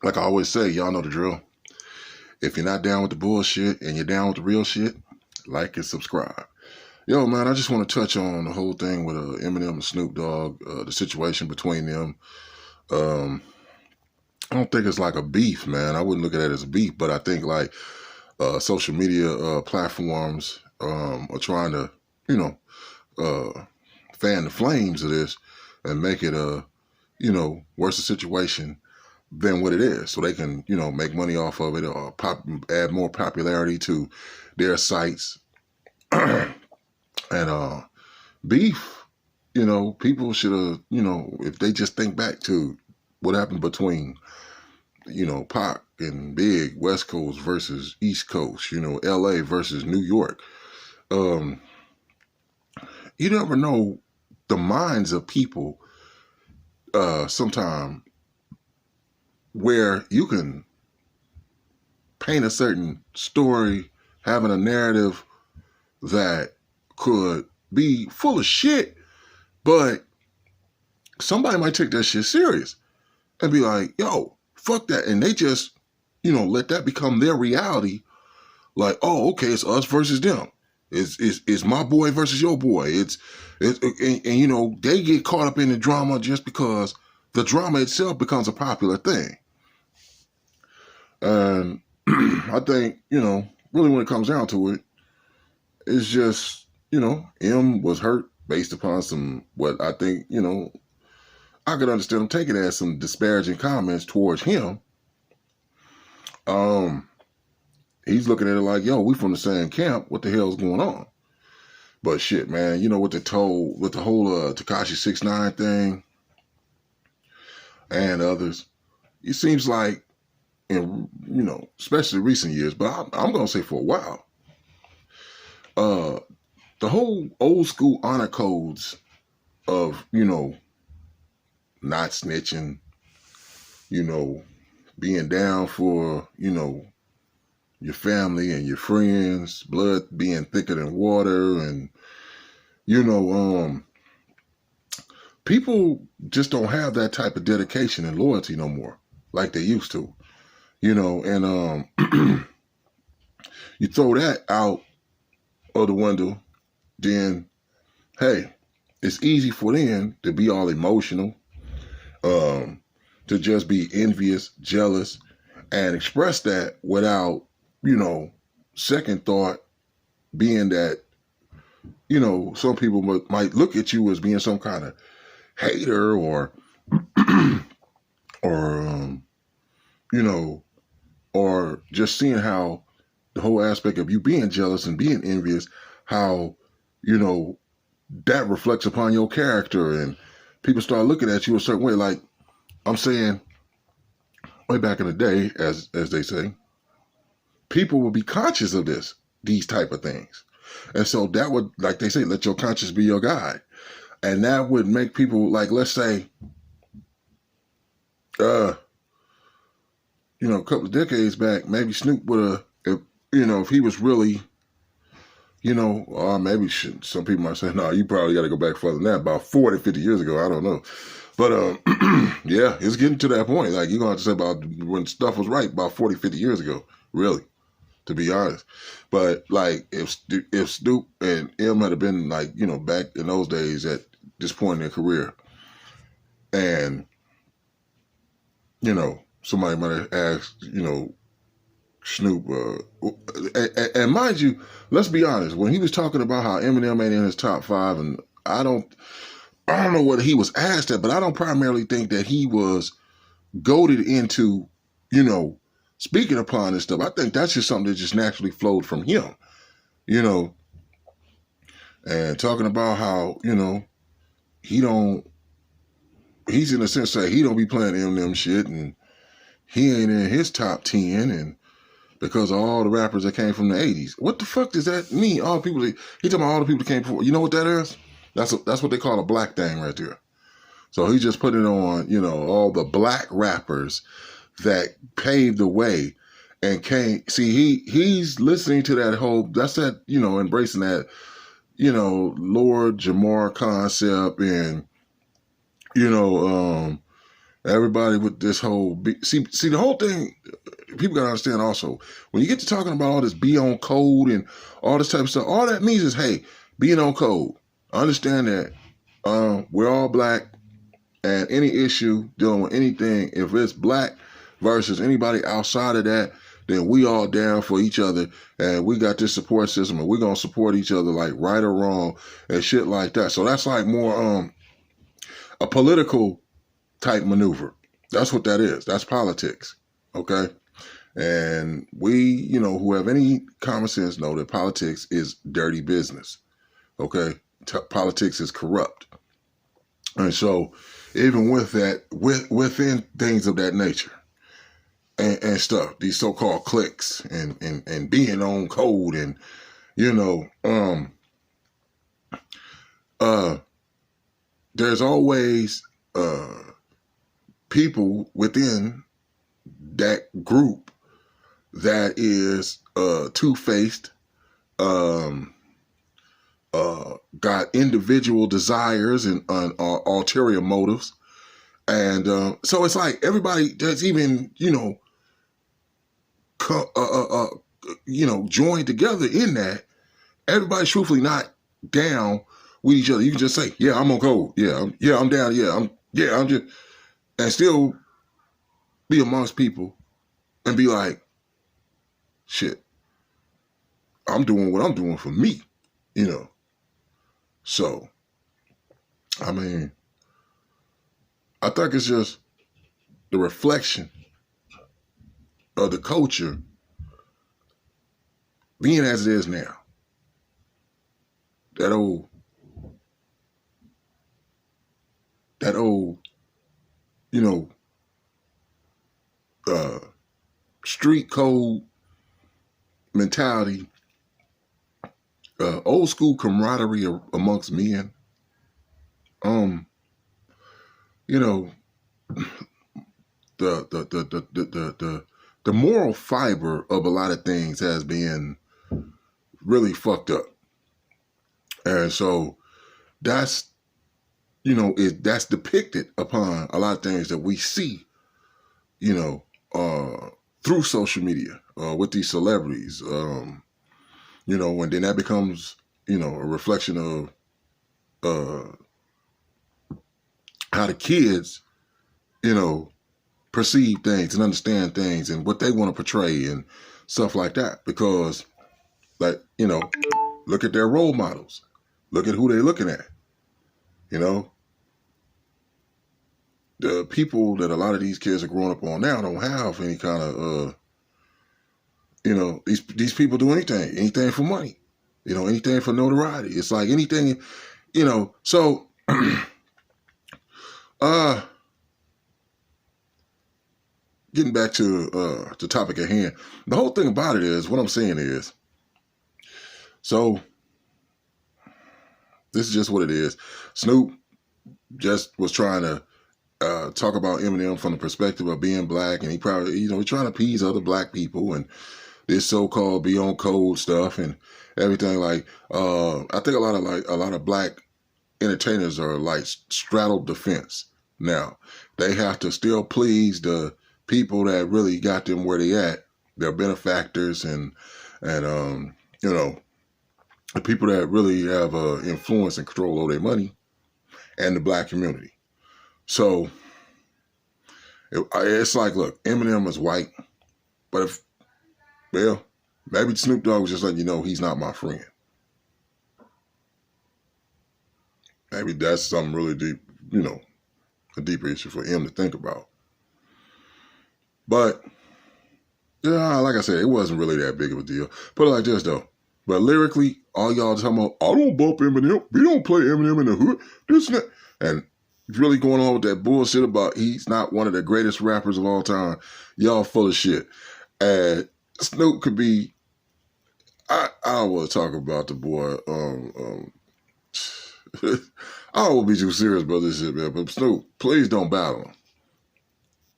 like I always say, y'all know the drill. If you're not down with the bullshit and you're down with the real shit, like and subscribe. Yo, man, I just want to touch on the whole thing with Eminem and Snoop Dogg, the situation between them. Um, I don't think it's like a beef, man. I wouldn't look at it as a beef, but I think like social media platforms are trying to, you know, fan the flames of this and make it a, worse a situation than what it is, so they can, make money off of it or add more popularity to their sites. And beef, people should have, if they just think back to what happened between, Pac and Big, West Coast versus East Coast, LA versus New York. You never know the minds of people sometime where you can paint a certain story, having a narrative that could be full of shit, but somebody might take that shit serious and be like, yo, fuck that. And they just, let that become their reality. Like, oh, okay, it's us versus them. It's my boy versus your boy. And they get caught up in the drama just because the drama itself becomes a popular thing. And I think, really when it comes down to it, it's just, M was hurt based upon what I think, I could understand him taking it as some disparaging comments towards him. He's looking at it like, yo, we from the same camp. What the hell's going on? But shit, man, with the whole Tekashi 6ix9ine thing and others, it seems like in, especially recent years, but I'm going to say for a while, the whole old school honor codes of, not snitching, being down for, your family and your friends, blood being thicker than water, and, people just don't have that type of dedication and loyalty no more like they used to, and you throw that out of the window, then, hey, it's easy for them to be all emotional, to just be envious, jealous, and express that without, second thought being that, some people might look at you as being some kind of hater or, or, or just seeing how the whole aspect of you being jealous and being envious, how, that reflects upon your character, and people start looking at you a certain way. Like I'm saying, way back in the day, as they say, people will be conscious of these type of things. And so that would, like they say, let your conscience be your guide. And that would make people, like, let's say, a couple of decades back, maybe Snoop would have, if he was really, or maybe some people might say, no, you probably got to go back further than that, about 40, 50 years ago. I don't know. But, yeah, it's getting to that point. Like, you're going to have to say about when stuff was right about 40, 50 years ago, really, to be honest. But, like, if Snoop and M had been, like, back in those days at this point in their career, and, somebody might have asked, Snoop, and mind you, let's be honest, when he was talking about how Eminem ain't in his top 5, and I don't know what he was asked at, but I don't primarily think that he was goaded into, speaking upon this stuff. I think that's just something that just naturally flowed from him, and talking about how, he's in a sense that he don't be playing Eminem shit, and he ain't in his top 10, and because of all the rappers that came from the 80s. What the fuck does that mean? He talking about all the people that came before. You know what that is? That's what they call a black thing right there. So he just put it on, all the black rappers that paved the way and came. See, he's listening to that whole, that's that, embracing that, Lord Jamar concept, and, Everybody with this whole see the whole thing. People gotta understand also when you get to talking about all this be on code and all this type of stuff. All that means is hey, being on code. Understand that we're all black, and any issue dealing with anything, if it's black versus anybody outside of that, then we all down for each other, and we got this support system, and we're gonna support each other like right or wrong and shit like that. So that's like more a political type maneuver. That's what that is. That's politics. Okay. And we, you know, who have any common sense know that politics is dirty business. Okay. Politics is corrupt. And so even with that, within things of that nature and stuff, these so-called cliques and being on code and, you know, there's always, people within that group that is two-faced, got individual desires and ulterior motives, and so it's like everybody that's even joined together in that. Everybody's truthfully not down with each other. You can just say, "Yeah, I'm on code. Yeah, I'm down. I'm just," and still be amongst people and be like, shit, I'm doing what I'm doing for me, So, I mean, I think it's just the reflection of the culture being as it is now. That old, street code mentality, old school camaraderie amongst men. The moral fiber of a lot of things has been really fucked up, and so that's that's depicted upon a lot of things that we see, through social media, with these celebrities, and then that becomes, a reflection of how the kids, perceive things and understand things and what they want to portray and stuff like that. Because, like, look at their role models. Look at who they're looking at. The people that a lot of these kids are growing up on now don't have any kind of, these people do anything for money, anything for notoriety. It's like anything, so, getting back to the topic at hand, the whole thing about it is, what I'm saying is, so this is just what it is. Snoop just was trying to talk about Eminem from the perspective of being black, and he probably, he's trying to appease other black people and this so-called be on code stuff and everything. Like, I think a lot of black entertainers are like straddled the fence. Now they have to still please the people that really got them where they at, their benefactors and the people that really have influence and control over their money, and the black community. So it's like, look, Eminem is white, but maybe Snoop Dogg was just letting you know he's not my friend. Maybe that's something really deep, a deeper issue for him to think about. But, yeah, like I said, it wasn't really that big of a deal. Put it like this, though. But lyrically, all y'all talking about, I don't bump Eminem. We don't play Eminem in the hood. This and that. And really going on with that bullshit about he's not one of the greatest rappers of all time. Y'all full of shit. And Snoop could be, I don't want to talk about the boy. I don't want to be too serious about this shit, man. But Snoop, please don't battle him.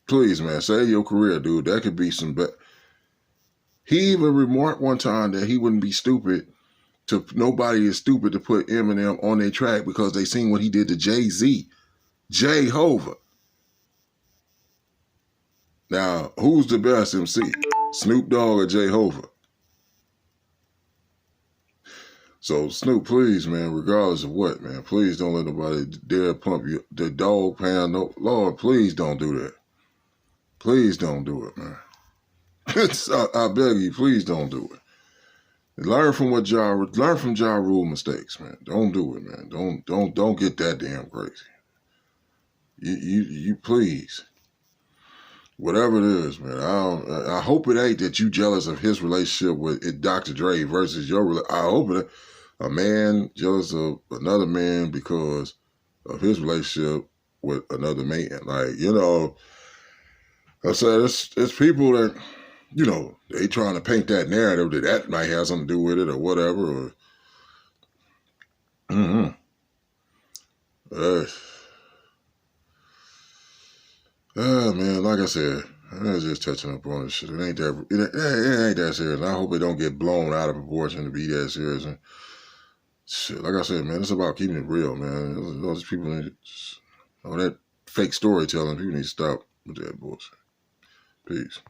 Please, man, save your career, dude. That could be some bad. He even remarked one time that he wouldn't be stupid nobody is stupid to put Eminem on their track because they seen what he did to Jay-Z, Jehovah. Now, who's the best MC? Snoop Dogg or J Hova? So Snoop, please, man, regardless of what, man, please don't let nobody dare pump you. The dog pound, no, Lord, please don't do that. Please don't do it, man. I beg you, please don't do it. Learn from Ja Rule mistakes, man. Don't do it, man. Don't get that damn crazy. You please. Whatever it is, man. I hope it ain't that you jealous of his relationship with Dr. Dre versus your relationship. I hope it a man jealous of another man because of his relationship with another man. Like, you know, I said it's people that, you know, they trying to paint that narrative that might have something to do with it or whatever. Or, man, like I said, I was just touching up on this shit. It ain't that serious. I hope it don't get blown out of proportion to be that serious. And shit, like I said, man, it's about keeping it real, man. Those people, all that fake storytelling, people need to stop with that bullshit. Peace.